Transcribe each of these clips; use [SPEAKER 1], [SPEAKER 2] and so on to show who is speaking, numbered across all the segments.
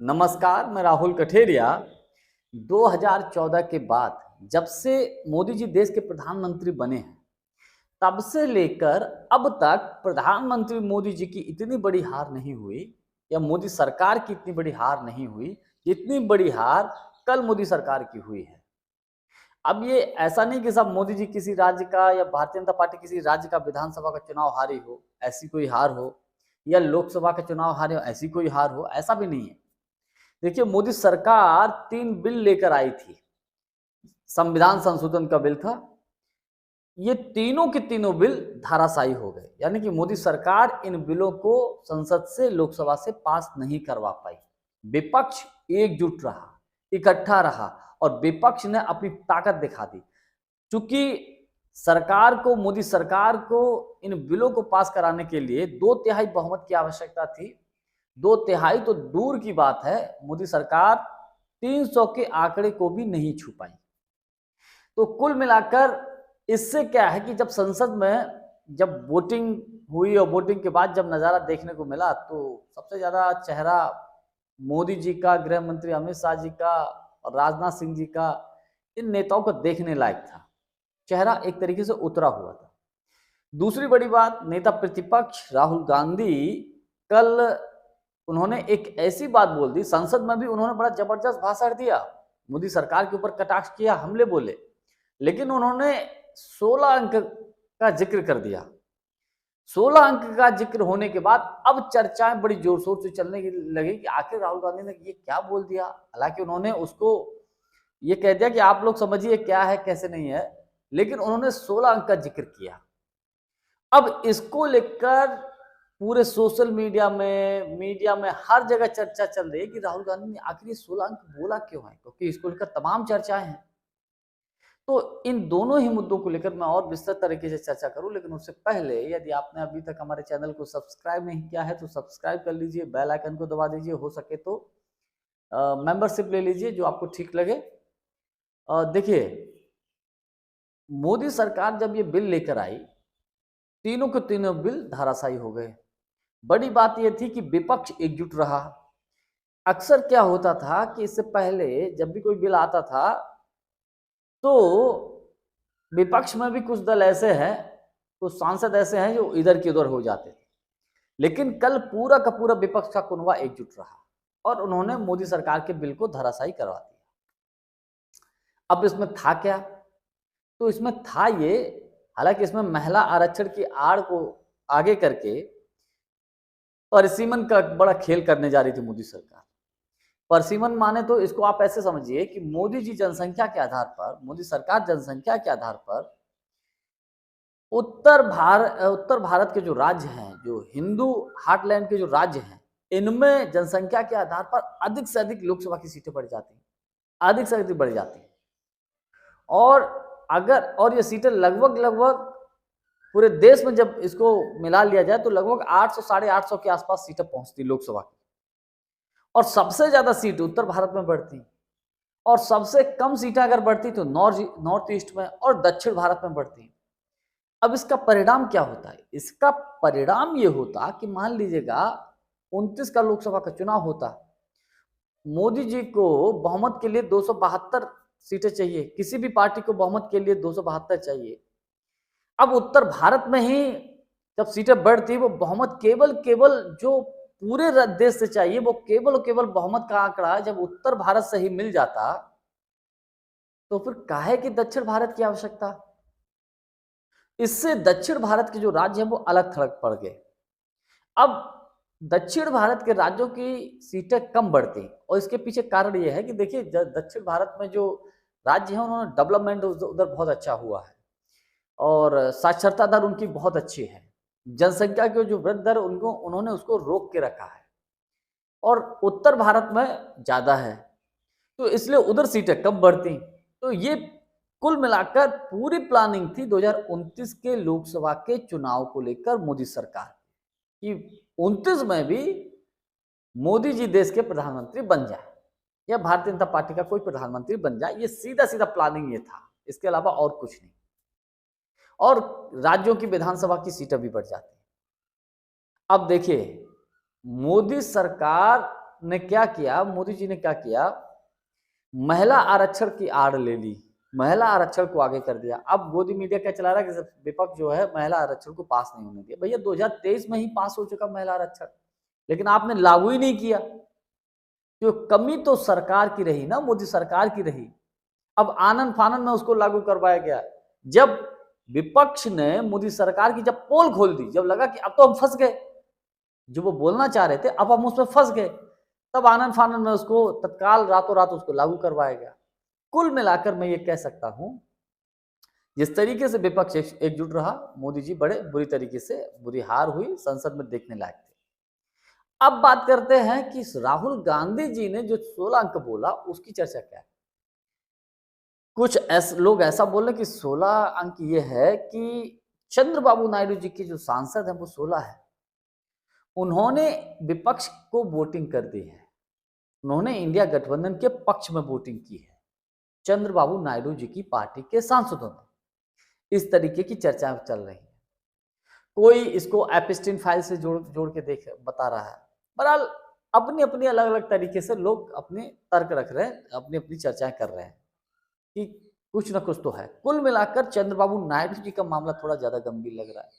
[SPEAKER 1] नमस्कार, मैं राहुल कठेरिया। 2014 के बाद जब से मोदी जी देश के प्रधानमंत्री बने हैं, तब से लेकर अब तक प्रधानमंत्री मोदी जी की इतनी बड़ी हार नहीं हुई या मोदी सरकार की इतनी बड़ी हार नहीं हुई, जितनी बड़ी हार कल मोदी सरकार की हुई है। अब ये ऐसा नहीं कि सब मोदी जी किसी राज्य का या भारतीय जनता पार्टी किसी राज्य का विधानसभा का चुनाव हारी हो, ऐसी कोई हार हो, या लोकसभा का चुनाव हारे हो, ऐसी कोई हार हो, ऐसा भी नहीं है। देखिए, मोदी सरकार 3 बिल लेकर आई थी। संविधान संशोधन का बिल था। ये तीनों के तीनों बिल धाराशायी हो गए, यानी कि मोदी सरकार इन बिलों को संसद से, लोकसभा से पास नहीं करवा पाई। विपक्ष एकजुट रहा, इकट्ठा रहा और विपक्ष ने अपनी ताकत दिखा दी। चूंकि सरकार को, मोदी सरकार को इन बिलों को पास कराने के लिए 2/3 बहुमत की आवश्यकता थी। 2/3 तो दूर की बात है, मोदी सरकार 300 के आंकड़े को भी नहीं छू पाई। तो कुल मिलाकर इससे क्या है कि जब संसद में जब वोटिंग हुई और वोटिंग के बाद जब नज़ारा देखने को मिला, तो सबसे ज़्यादा चेहरा मोदी जी का, गृह मंत्री अमित शाह जी का और राजनाथ सिंह जी का, इन नेताओं को देखने लायक था। चेहरा एक तरीके से उतरा हुआ था। दूसरी बड़ी बात, नेता प्रतिपक्ष राहुल गांधी कल उन्होंने एक ऐसी बात बोल दी, संसद में भी उन्होंने बड़ा जबरदस्त भाषण दिया, मोदी सरकार के ऊपर कटाक्ष किया, हमले बोले, लेकिन उन्होंने 16 अंक का जिक्र कर दिया। 16 अंक का जिक्र होने के बाद अब चर्चाएं बड़ी जोर शोर से चलने लगी कि आखिर राहुल गांधी ने ये क्या बोल दिया। हालांकि उन्होंने उसको ये कह दिया कि आप लोग समझिए क्या है कैसे नहीं है, लेकिन उन्होंने 16 अंक का जिक्र किया। अब इसको लेकर पूरे सोशल मीडिया में हर जगह चर्चा चल रही है कि राहुल गांधी ने आखिर ये 16 अंक बोला क्यों है, क्योंकि इसको लेकर तमाम चर्चाएं हैं। तो इन दोनों ही मुद्दों को लेकर मैं और विस्तृत तरीके से चर्चा करूं, लेकिन उससे पहले यदि आपने अभी तक हमारे चैनल को सब्सक्राइब नहीं किया है तो सब्सक्राइब कर लीजिए, बेल आइकन को दबा दीजिए, हो सके तो मेंबरशिप ले लीजिए, जो आपको ठीक लगे। देखिए, मोदी सरकार जब ये बिल लेकर आई, तीनों के तीनों बिल धाराशायी हो गए। बड़ी बात यह थी कि विपक्ष एकजुट रहा। अक्सर क्या होता था कि इससे पहले जब भी कोई बिल आता था तो विपक्ष में भी कुछ दल ऐसे हैं, कुछ सांसद ऐसे हैं जो इधर की उधर हो जाते थे, लेकिन कल पूरा का पूरा विपक्ष का कुनबा एकजुट रहा और उन्होंने मोदी सरकार के बिल को धराशायी करवा दिया। अब इसमें था क्या? तो इसमें था ये, हालांकि इसमें महिला आरक्षण की आड़ को आगे करके परसिमन का बड़ा खेल करने जा रही थी मोदी सरकार। परसिमन माने तो इसको आप ऐसे समझिए कि मोदी जी जनसंख्या के आधार पर, मोदी सरकार जनसंख्या के आधार पर उत्तर भारत के जो राज्य हैं, जो हिंदू हार्टलैंड के जो राज्य हैं, इनमें जनसंख्या के आधार पर अधिक से अधिक लोकसभा की सीटें बढ़ जाती हैं, अधिक से अधिक बढ़ जाती हैं। और ये सीटें लगभग पूरे देश में जब इसको मिला लिया जाए तो लगभग 800 साढ़े 800 के आसपास सीटें पहुंचती लोकसभा की। और सबसे ज्यादा सीट उत्तर भारत में बढ़ती और सबसे कम सीटें अगर बढ़ती तो नॉर्थ ईस्ट में और दक्षिण भारत में बढ़ती। अब इसका परिणाम क्या होता है? इसका परिणाम ये होता कि मान लीजिएगा 29 का लोकसभा का चुनाव होता, मोदी जी को बहुमत के लिए 272 सीटें चाहिए, किसी भी पार्टी को बहुमत के लिए 272 चाहिए। अब उत्तर भारत में ही जब सीटें बढ़ती, वो बहुमत केवल जो पूरे देश से चाहिए, वो केवल बहुमत का आंकड़ा जब उत्तर भारत से ही मिल जाता, तो फिर काहे कि दक्षिण भारत की आवश्यकता? इससे दक्षिण भारत के जो राज्य हैं वो अलग थलग पड़ गए। अब दक्षिण भारत के राज्यों की सीटें कम बढ़ती और इसके पीछे कारण ये है कि देखिए, दक्षिण भारत में जो राज्य हैं उन्होंने डेवलपमेंट उधर बहुत अच्छा हुआ है और साक्षरता दर उनकी बहुत अच्छी है। जनसंख्या की जो वृद्धि दर उन्होंने उसको रोक के रखा है और उत्तर भारत में ज्यादा है, तो इसलिए उधर सीटें कम बढ़ती। तो ये कुल मिलाकर पूरी प्लानिंग थी 2029 के लोकसभा के चुनाव को लेकर मोदी सरकार कि 29 में भी मोदी जी देश के प्रधानमंत्री बन जाए या भारतीय जनता पार्टी का कोई प्रधानमंत्री बन जाए। ये सीधा प्लानिंग ये था, इसके अलावा और कुछ नहीं। और राज्यों की विधानसभा की सीटें भी बढ़ जाती। अब देखिए, मोदी सरकार ने क्या किया, मोदी जी ने क्या किया, महिला आरक्षण की आड़ ले ली, महिला आरक्षण को आगे कर दिया। अब गोदी मीडिया क्या चला रहा है कि विपक्ष जो है महिला आरक्षण को पास नहीं होने दिया। भैया 2023 में ही पास हो चुका महिला आरक्षण, लेकिन आपने लागू ही नहीं किया। तो कमी तो सरकार की रही ना, मोदी सरकार की रही। अब आनन फानन में उसको लागू करवाया गया। जब विपक्ष ने मोदी सरकार की जब पोल खोल दी, जब लगा कि अब तो हम फंस गए, जो वो बोलना चाह रहे थे अब हम उसमें फंस गए, तब आनन फानन में उसको तत्काल रातों रात उसको लागू करवाया गया। कुल मिलाकर मैं ये कह सकता हूं, जिस तरीके से विपक्ष एकजुट रहा, मोदी जी बड़े बुरी तरीके से, बुरी हार हुई, संसद में देखने लायक थे। अब बात करते हैं कि राहुल गांधी जी ने जो 16 अंक बोला उसकी चर्चा क्या है। कुछ लोग ऐसा बोल रहे कि 16 अंक ये है कि चंद्रबाबू नायडू जी के जो सांसद हैं वो 16 है, उन्होंने विपक्ष को वोटिंग कर दी है, उन्होंने इंडिया गठबंधन के पक्ष में वोटिंग की है चंद्रबाबू नायडू जी की पार्टी के सांसदों ने। इस तरीके की चर्चा चल रही है। कोई इसको एपिस्टीन फाइल से जोड़ के देख बता रहा है। बहरहाल अपनी अपनी अलग अलग तरीके से लोग अपने तर्क रख रहे हैं, अपनी अपनी चर्चाएं कर रहे हैं कि कुछ ना कुछ तो है। कुल मिलाकर चंद्रबाबू नायडू जी का मामला थोड़ा ज्यादा गंभीर लग रहा है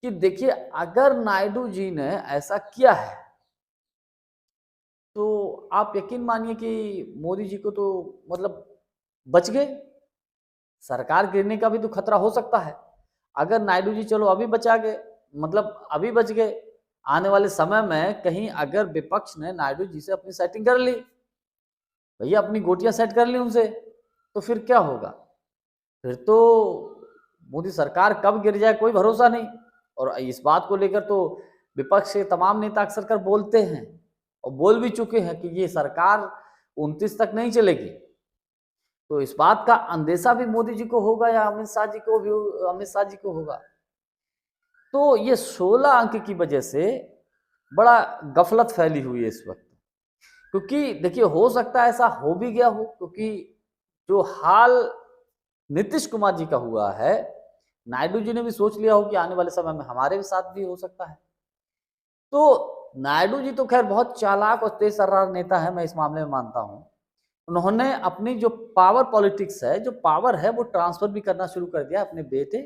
[SPEAKER 1] कि देखिए, अगर नायडू जी ने ऐसा किया है तो आप यकीन मानिए कि मोदी जी को तो मतलब बच गए, सरकार गिरने का भी तो खतरा हो सकता है। अगर नायडू जी चलो अभी बचा गए, मतलब अभी बच गए, आने वाले समय में कहीं अगर विपक्ष ने नायडू जी से अपनी सेटिंग कर ली, भैया अपनी गोटियां सेट कर ली उनसे, तो फिर क्या होगा? फिर तो मोदी सरकार कब गिर जाए कोई भरोसा नहीं। और इस बात को लेकर तो विपक्ष के तमाम नेता अक्सर कर बोलते हैं और बोल भी चुके हैं कि ये सरकार 29 तक नहीं चलेगी। तो इस बात का अंदेशा भी मोदी जी को होगा या अमित शाह जी को होगा। तो ये 16 अंक की वजह से बड़ा गफलत फैली हुई है इस वक्त, क्योंकि देखिए हो सकता है ऐसा हो भी गया हो, क्योंकि जो हाल नीतीश कुमार जी का हुआ है, नायडू जी ने भी सोच लिया हो कि आने वाले समय में हमारे भी साथ भी हो सकता है। तो नायडू जी तो खैर बहुत चालाक और तेज तर्रार नेता है, मैं इस मामले में मानता हूं। उन्होंने अपनी जो पावर पॉलिटिक्स है, जो पावर है, वो ट्रांसफर भी करना शुरू कर दिया अपने बेटे,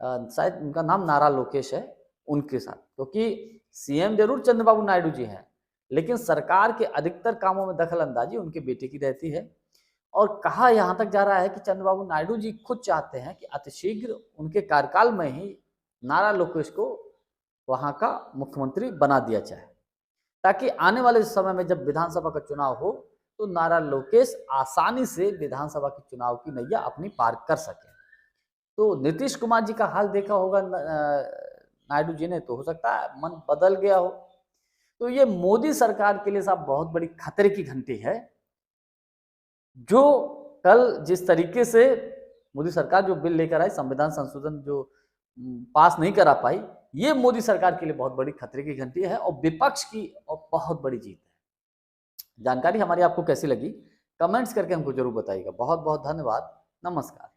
[SPEAKER 1] शायद उनका नाम नारा लोकेश है, उनके साथ। क्योंकि सीएम जरूर चंद्रबाबू नायडू जी हैं, लेकिन सरकार के अधिकतर कामों में दखल अंदाजी उनके बेटे की रहती है। और कहा यहां तक जा रहा है कि चंद्रबाबू नायडू जी खुद चाहते हैं कि अतिशीघ्र उनके कार्यकाल में ही नारा लोकेश को वहां का मुख्यमंत्री बना दिया जाए, ताकि आने वाले समय में जब विधानसभा का चुनाव हो तो नारा लोकेश आसानी से विधानसभा के चुनाव की नैया अपनी पार कर सके। तो नीतीश कुमार जी का हाल देखा होगा नायडू जी ने, तो हो सकता है मन बदल गया हो। तो ये मोदी सरकार के लिए साहब बहुत बड़ी खतरे की घंटी है। जो कल जिस तरीके से मोदी सरकार जो बिल लेकर आई, संविधान संशोधन जो पास नहीं करा पाई, ये मोदी सरकार के लिए बहुत बड़ी खतरे की घंटी है और विपक्ष की और बहुत बड़ी जीत है। जानकारी हमारी आपको कैसी लगी, कमेंट्स करके हमको जरूर बताइएगा। बहुत बहुत धन्यवाद, नमस्कार।